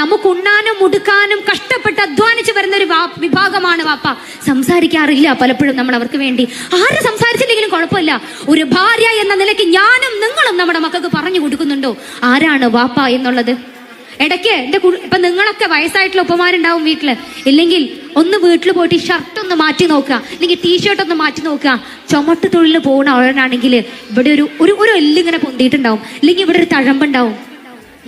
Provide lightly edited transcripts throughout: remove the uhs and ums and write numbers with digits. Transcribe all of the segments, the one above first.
നമുക്ക് ഉണ്ണാനും ഉടുക്കാനും കഷ്ടപ്പെട്ട് അധ്വാനിച്ച് വരുന്ന ഒരു വിഭാഗമാണ് വാപ്പ. സംസാരിക്കാറില്ല പലപ്പോഴും നമ്മൾ അവർക്ക് വേണ്ടി. ആര് സംസാരിച്ചില്ലെങ്കിലും കുഴപ്പമില്ല, ഒരു ഭാര്യ എന്ന നിലയ്ക്ക് ഞാനും നിങ്ങളും നമ്മുടെ മക്കൾക്ക് പറഞ്ഞു കൊടുക്കുന്നുണ്ടോ ആരാണ് വാപ്പ എന്നുള്ളത്? ഇടയ്ക്ക് ഇപ്പൊ നിങ്ങളൊക്കെ വയസ്സായിട്ടുള്ള ഉപ്പമാരുണ്ടാവും വീട്ടില്. ഇല്ലെങ്കിൽ ഒന്ന് വീട്ടിൽ പോയിട്ട് ഷർട്ട് ഒന്ന് മാറ്റി നോക്കുക, അല്ലെങ്കിൽ ടീഷർട്ട് ഒന്ന് മാറ്റി നോക്കുക. ചുമട്ട് തൊഴിൽ പോകുന്ന ആളാണെങ്കിൽ ഇവിടെ ഒരു എല്ലിങ്ങനെ പൊന്തിയിട്ടുണ്ടാവും, അല്ലെങ്കിൽ ഇവിടെ ഒരു തഴമ്പുണ്ടാവും.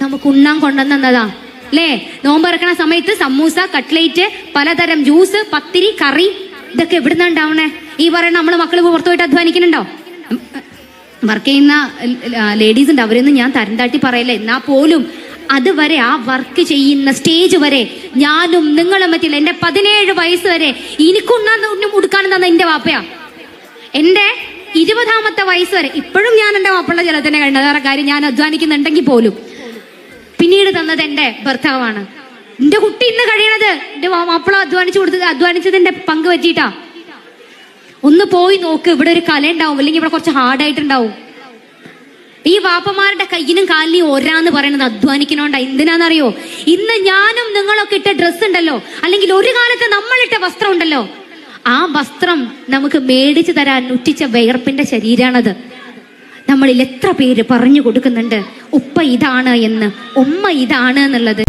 നമുക്ക് ഉണ്ണാൻ കൊണ്ടുവന്നതാ അല്ലേ? നോമ്പറക്കണ സമയത്ത് സമൂസ, കട്ട്ലേറ്റ്, പലതരം ജ്യൂസ്, പത്തിരി, കറി, ഇതൊക്കെ എവിടുന്നാ ഉണ്ടാവണേ? ഈ പറയുന്ന നമ്മള് മക്കള് പുറത്തു പോയിട്ട് അധ്വാനിക്കുന്നുണ്ടോ? വർക്ക് ചെയ്യുന്ന ലേഡീസ് ഉണ്ട്, അവരൊന്നും ഞാൻ തരം താഴ്ത്തി പറയല്ല. എന്നാ പോലും അതുവരെ ആ വർക്ക് ചെയ്യുന്ന സ്റ്റേജ് വരെ ഞാനും നിങ്ങളും പറ്റില്ല. എന്റെ 17 വയസ്സ് വരെ എനിക്കുണ്ണാനും ഉടുക്കാനും തന്ന എന്റെ വാപ്പയാ. എന്റെ 20ാമത്തെ വയസ്സ് വരെ ഇപ്പോഴും ഞാൻ എന്റെ വാപ്പയുടെ ജലത്തിനെ കണ്ടത്. വേറെ കാര്യം, ഞാൻ അധ്വാനിക്കുന്നുണ്ടെങ്കിൽ പോലും പിന്നീട് തന്നത് എന്റെ ഭർത്താവാണ്. എന്റെ കുട്ടി ഇന്ന് കഴിയണത് എന്റെ മാപ്പിള അധ്വാനിച്ചതിന്റെ പങ്ക് പറ്റിയിട്ടാ. ഒന്ന് പോയി നോക്ക്, ഇവിടെ ഒരു കല ഉണ്ടാവും, അല്ലെങ്കിൽ ഇവിടെ കുറച്ച് ഹാർഡായിട്ടുണ്ടാവും. ഈ വാപ്പമാരുടെ കയ്യിനും കാലിനും ഒരാന്ന് പറയുന്നത് അധ്വാനിക്കണോണ്ടാ. എന്തിനാന്നറിയോ? ഇന്ന് ഞാനും നിങ്ങളൊക്കെ ഇട്ട ഡ്രസ്സ് ഉണ്ടല്ലോ, അല്ലെങ്കിൽ ഒരു കാലത്ത് നമ്മളിട്ട വസ്ത്രം ഉണ്ടല്ലോ, ആ വസ്ത്രം നമുക്ക് മേടിച്ചു തരാൻ ഉറ്റിച്ച വിയർപ്പിന്റെ ശരീരാണത്. നമ്മളിൽ എത്ര പേര് പറഞ്ഞു കൊടുക്കുന്നുണ്ട് ഉപ്പ ഇതാണ് എന്ന്, ഉമ്മ ഇതാണ് എന്നുള്ളത്.